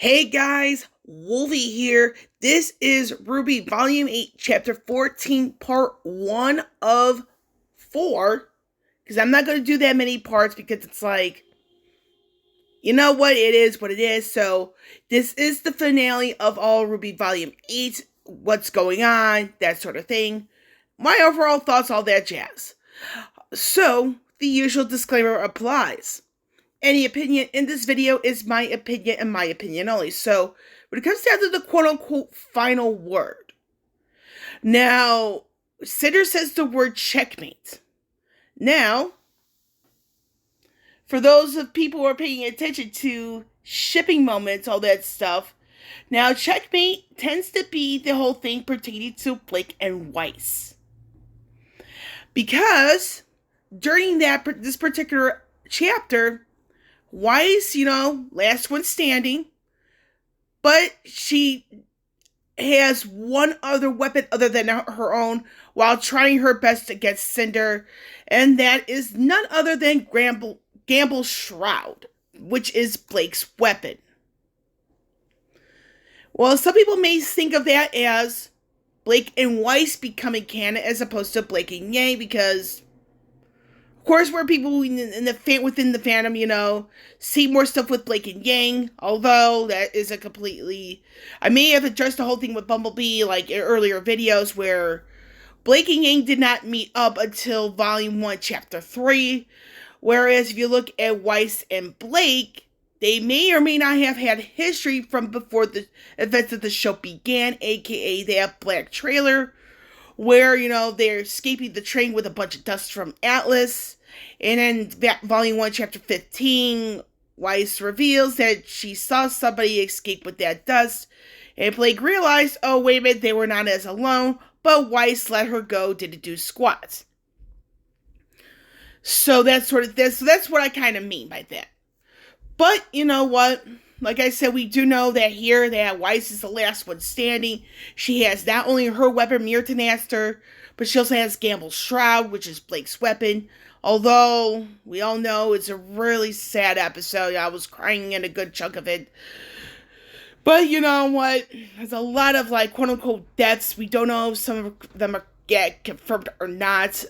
Hey guys, Wolvie here. This is RWBY Volume 8, Chapter 14, Part 1 of 4. Because I'm not going to do that many parts because it's like, you know what, it is what it is. So, this is the finale of all RWBY Volume 8. What's going on, that sort of thing. My overall thoughts, all that jazz. So, the usual disclaimer applies. Any opinion in this video is my opinion and my opinion only. So, when it comes down to the quote-unquote final word. Now, Cinder says the word checkmate. Now, for those of people who are paying attention to shipping moments, all that stuff, now checkmate tends to be the whole thing pertaining to Blake and Weiss. Because during this particular chapter, Weiss, last one standing, but she has one other weapon other than her own while trying her best against Cinder, and that is none other than Gamble's Shroud, which is Blake's weapon. Well, some people may think of that as Blake and Weiss becoming canon as opposed to Blake and Yang, because of course, where people within the fandom, see more stuff with Blake and Yang, although that is I may have addressed the whole thing with Bumblebee, like in earlier videos, where Blake and Yang did not meet up until Volume 1, Chapter 3, whereas if you look at Weiss and Blake, they may or may not have had history from before the events of the show began, aka that black trailer, where, they're escaping the train with a bunch of dust from Atlas. And then Volume 1, Chapter 15, Weiss reveals that she saw somebody escape with that dust. And Blake realized, oh, wait a minute, they were not as alone. But Weiss let her go, didn't do squat. So that's what I kind of mean by that. But, you know what? Like I said, we do know that Weiss is the last one standing. She has not only her weapon, Mirtanaster, but she also has Gamble's Shroud, which is Blake's weapon. Although, we all know it's a really sad episode. I was crying in a good chunk of it. But you know what? There's a lot of, quote-unquote deaths. We don't know if some of them get confirmed or not.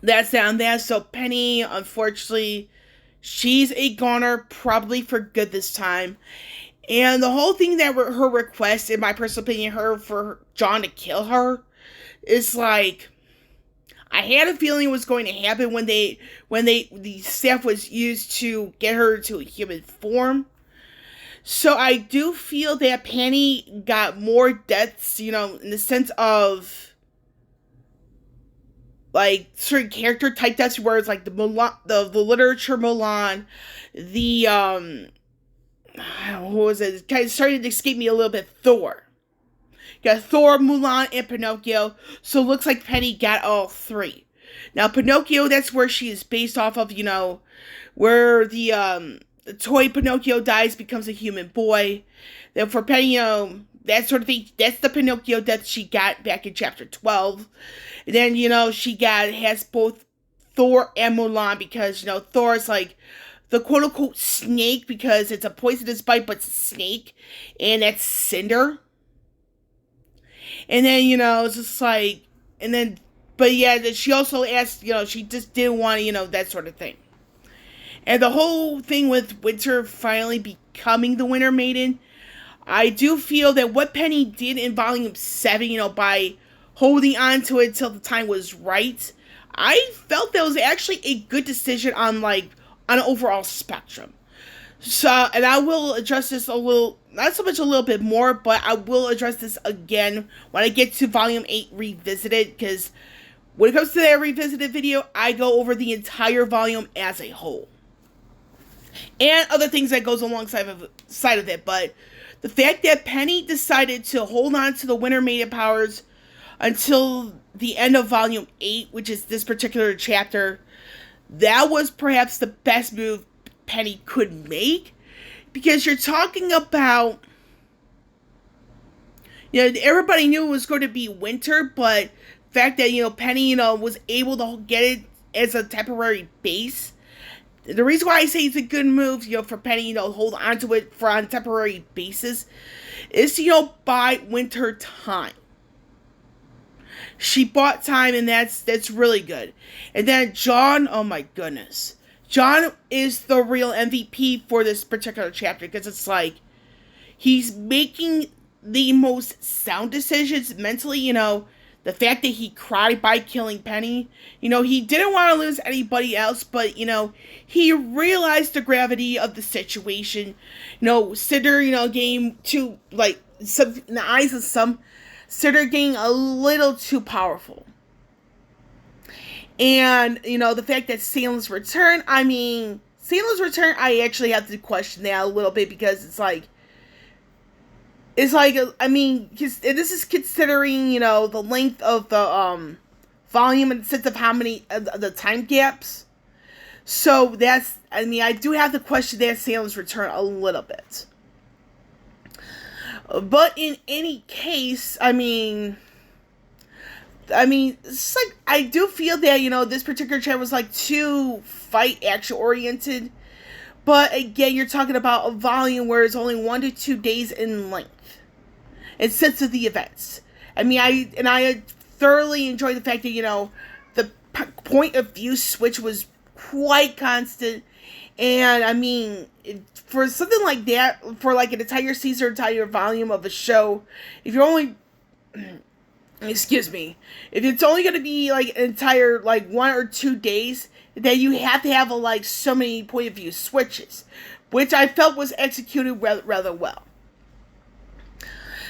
That's down there. So Penny, unfortunately, she's a goner, probably for good this time. And the whole thing that her request, in my personal opinion, for John to kill her, is like, I had a feeling it was going to happen when the staff was used to get her to a human form. So I do feel that Penny got more deaths, in the sense of certain character type deaths, where it's like the literature Mulan, who was it? It kind of started to escape me a little bit. Thor. Got Thor, Mulan, and Pinocchio. So it looks like Penny got all three. Now Pinocchio, that's where she is based off of, where the toy Pinocchio dies, becomes a human boy. Then for Penny, that sort of thing, that's the Pinocchio death she got back in Chapter 12. And then, she has both Thor and Mulan, because, Thor is like the quote-unquote snake, because it's a poisonous bite, but it's a snake. And that's Cinder. And then, it's just like, but yeah, she also asked, she just didn't want to, that sort of thing. And the whole thing with Winter finally becoming the Winter Maiden, I do feel that what Penny did in Volume 7, by holding on to it until the time was right, I felt that was actually a good decision on an overall spectrum. So, and I will address this not so much a little bit more, but I will address this again when I get to Volume 8 Revisited, because when it comes to that Revisited video, I go over the entire volume as a whole. And other things that goes alongside of it, but the fact that Penny decided to hold on to the Winter Maiden powers until the end of Volume 8, which is this particular chapter, that was perhaps the best move Penny could make, because you're talking about, everybody knew it was going to be winter, but the fact that, Penny, was able to get it as a temporary base, the reason why I say it's a good move, for Penny, hold on to it on a temporary basis, is, by winter time. She bought time, and that's really good. And then John, oh my goodness. John is the real MVP for this particular chapter, because it's like, he's making the most sound decisions mentally, the fact that he cried by killing Penny. He didn't want to lose anybody else, but, he realized the gravity of the situation. Cinder, getting too, some, in the eyes of some, Cinder getting a little too powerful. And, the fact that Salem's return, I actually have to question that a little bit, because it's like, this is considering, the length of the, volume in the sense of how many, the time gaps. So I do have to question that Salem's return a little bit. But in any case, it's like, I do feel that, this particular chapter was like too fight action oriented. But again, you're talking about a volume where it's only 1 to 2 days in length. In sense of the events. I thoroughly enjoyed the fact that, the point of view switch was quite constant. And, for something like that, for like an entire season, entire volume of a show, if you're only, excuse me, if it's only going to be like an entire, 1 or 2 days, then you have to have so many point of view switches, which I felt was executed rather well.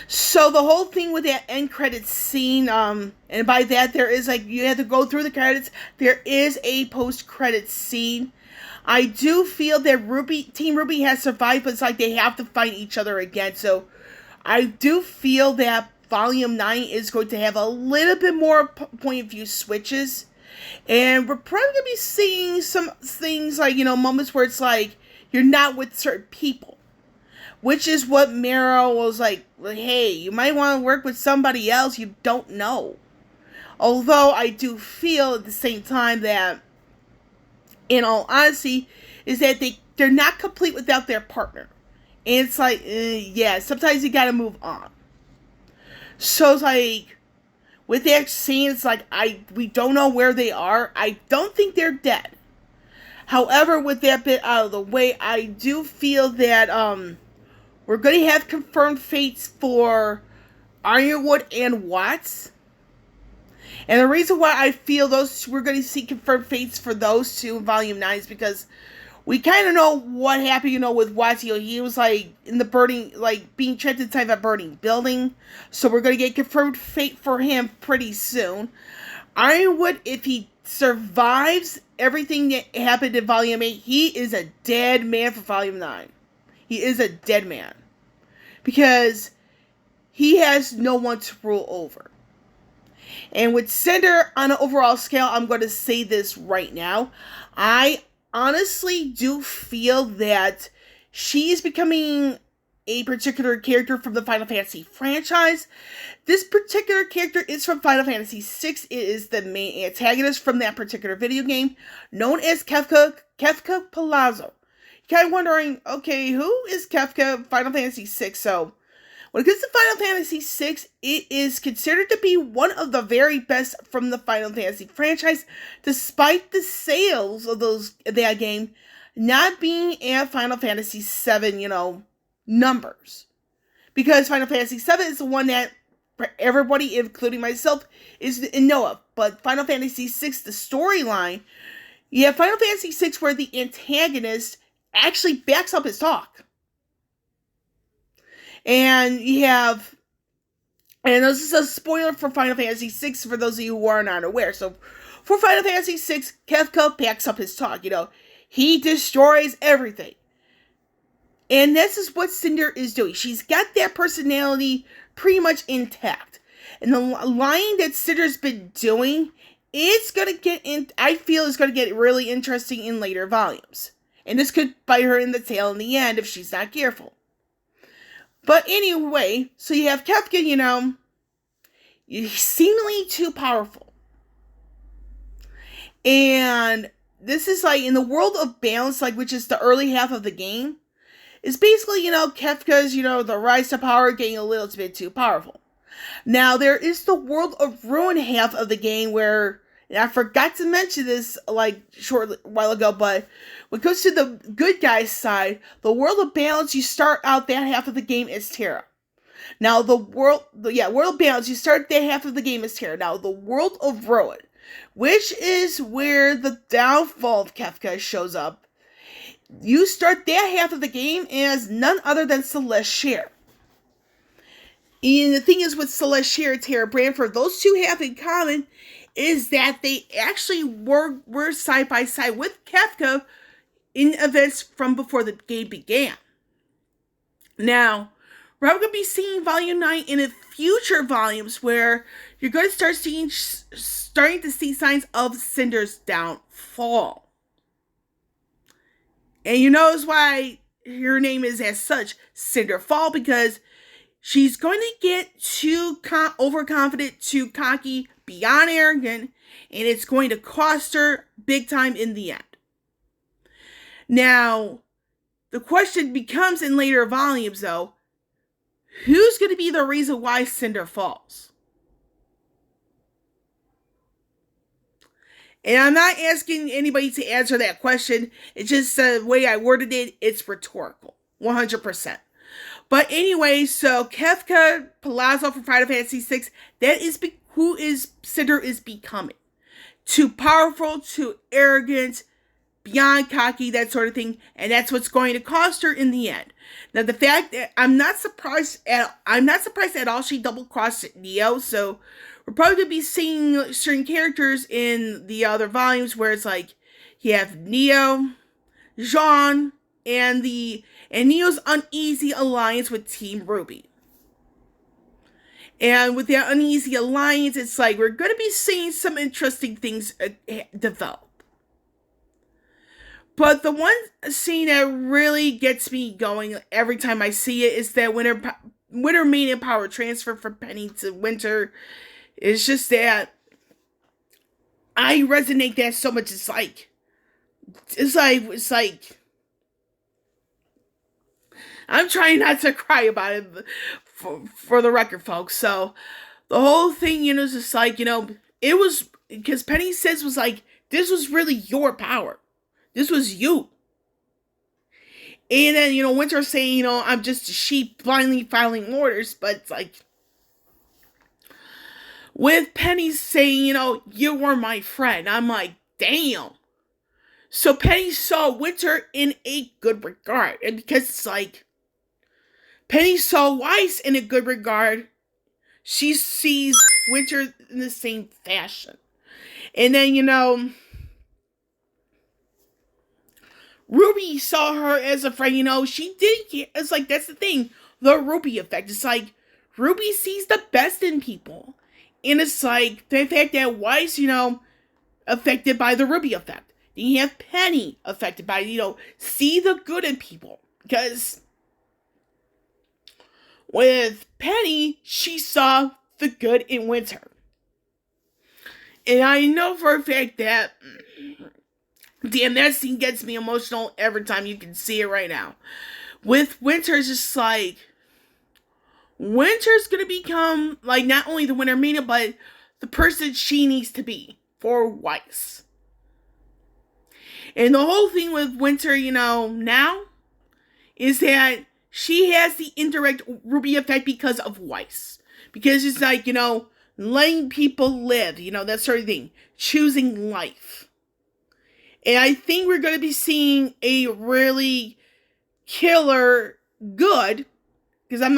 So the whole thing with that end credits scene, and by that there is you have to go through the credits. There is a post-credits scene. I do feel that Team RWBY has survived, but it's they have to fight each other again. So I do feel that Volume 9 is going to have a little bit more point of view switches. And we're probably going to be seeing some things moments where it's you're not with certain people. Which is what Meryl was hey, you might want to work with somebody else you don't know. Although I do feel at the same time that, in all honesty, is that they're not complete without their partner. And it's yeah, sometimes you gotta move on. So it's with that scene, it's we don't know where they are. I don't think they're dead. However, with that bit out of the way, I do feel that, we're going to have confirmed fates for Ironwood and Watts. And the reason why I feel we're going to see confirmed fates for those two in Volume 9 is because we kind of know what happened, with Watts. He was in the burning, being trapped inside a burning building. So we're going to get confirmed fate for him pretty soon. Ironwood, if he survives everything that happened in Volume 8, he is a dead man for Volume 9. He is a dead man. Because he has no one to rule over. And with Cinder, on an overall scale, I'm going to say this right now. I honestly do feel that she is becoming a particular character from the Final Fantasy franchise. This particular character is from Final Fantasy VI. It is the main antagonist from that particular video game, known as Kefka Palazzo. Kind of wondering, okay, who is Kefka? Final Fantasy VI. So, when it comes to Final Fantasy VI, it is considered to be one of the very best from the Final Fantasy franchise, despite the sales of that game not being at Final Fantasy VII, numbers. Because Final Fantasy VII is the one that everybody, including myself, is in know of. But Final Fantasy VI, the storyline, you have Final Fantasy VI where the antagonist actually backs up his talk. And you have, and this is a spoiler for Final Fantasy VI for those of you who are not aware. So, for Final Fantasy VI, Kefka backs up his talk. He destroys everything. And this is what Cinder is doing. She's got that personality pretty much intact. And the lying that Cinder's been doing, it's going to get in, I feel it's going to get really interesting in later volumes. And this could bite her in the tail in the end if she's not careful. But anyway, so you have Kefka, he's seemingly too powerful. And this is like in the world of balance, like which is the early half of the game. It's basically, Kefka's, the rise to power getting a little bit too powerful. Now, there is the World of Ruin half of the game where, and I forgot to mention this like short while ago, but when it comes to the good guys side, the World of Balance, you start out that half of the game as Terra. Now, World of Balance, you start that half of the game as Terra. Now, the World of Ruin, which is where the downfall of Kefka shows up, you start that half of the game as none other than Celeste Share. And the thing is with Celeste Share and Terra Branford, those two have in common is that they actually were side by side with Kefka in events from before the game began. Now, we're going to be seeing Volume 9 in the future volumes where you're going to starting to see signs of Cinder's downfall. And you notice why her name is as such, Cinderfall, because she's going to get too overconfident, too cocky, beyond arrogant, and it's going to cost her big time in the end. Now, the question becomes in later volumes, though, who's going to be the reason why Cinder falls? And I'm not asking anybody to answer that question. It's just the way I worded it, it's rhetorical. 100%. But anyway, so Kefka Palazzo from Final Fantasy VI, that is who Cinder is becoming. Too powerful, too arrogant, beyond cocky, that sort of thing. And that's what's going to cost her in the end. Now, the fact that I'm not surprised at all she double-crossed Neo, so we're probably going to be seeing certain characters in the other volumes where it's like, you have Neo, Jean, and Neo's uneasy alliance with Team RWBY. And with that uneasy alliance, it's like, we're going to be seeing some interesting things develop. But the one scene that really gets me going every time I see it is that Winter Maiden power transfer from Penny to Winter. It's just that I resonate that so much. It's like I'm trying not to cry about it for the record, folks. So the whole thing, is just like, it was because Penny says was like, this was really your power. This was you. And then, Winter saying, I'm just a sheep blindly following orders. But it's like, with Penny saying, you were my friend. I'm like, damn. So Penny saw Winter in a good regard. And because it's like, Penny saw Weiss in a good regard, she sees Winter in the same fashion. And then, RWBY saw her as a friend, she didn't care. It's like, that's the thing, the RWBY effect. It's like, RWBY sees the best in people. And it's like, the fact that Weiss, affected by the RWBY effect. Then you have Penny affected by, see the good in people. Because with Penny, she saw the good in Winter. And I know for a fact that, damn, that scene gets me emotional every time. You can see it right now. With Winter, it's just like, Winter's going to become, like, not only the Winter Maiden, but the person she needs to be for Weiss. And the whole thing with Winter, now, is that she has the indirect RWBY effect because of Weiss. Because it's like, letting people live, that sort of thing. Choosing life. And I think we're going to be seeing a really killer good, because I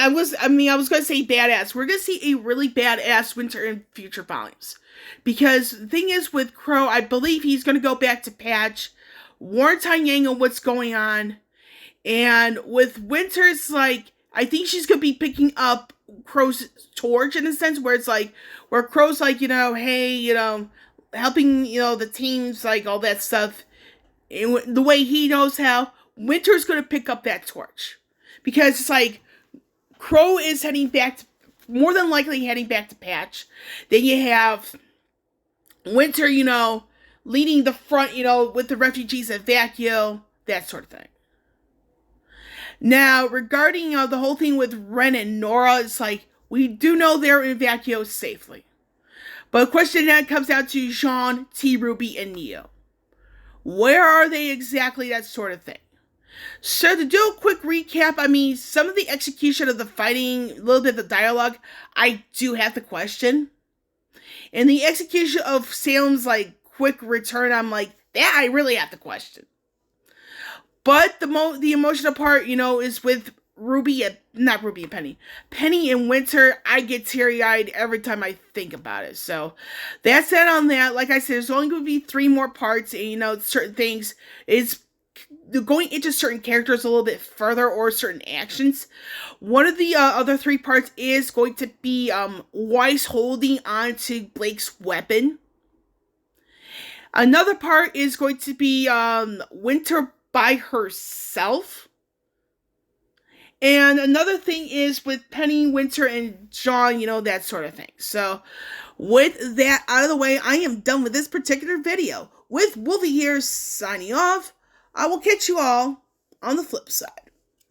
was going to say badass. We're going to see a really badass Winter in future volumes. Because the thing is with Crow, I believe he's going to go back to Patch, warn Tanyang on what's going on. And with Winter, it's like, I think she's going to be picking up Crow's torch in a sense, where it's like, where Crow's like, hey, helping, the teams, like, all that stuff. And the way he knows how, Winter's going to pick up that torch. Because it's like, Crow is more than likely heading back to Patch. Then you have Winter, leading the front, with the refugees at Vacuo, that sort of thing. Now, regarding the whole thing with Ren and Nora, it's like, we do know they're in Vacuo safely. But the question then comes down to Jean, T. RWBY, and Neo. Where are they exactly? That sort of thing. So to do a quick recap, some of the execution of the fighting, a little bit of the dialogue, I do have to question. And the execution of Salem's, quick return, I'm like, that I really have to question. But the emotional part, is with not RWBY and Penny. Penny and Winter, I get teary-eyed every time I think about it. So, that's it on that. Like I said, there's only going to be 3 more parts, and, certain things is going into certain characters a little bit further, or certain actions. One of the other 3 parts is going to be Weiss holding on to Blake's weapon. Another part is going to be Winter by herself. And another thing is with Penny, Winter, and John, that sort of thing. So, with that out of the way, I am done with this particular video. With Wolvie here, signing off. I will catch you all on the flip side.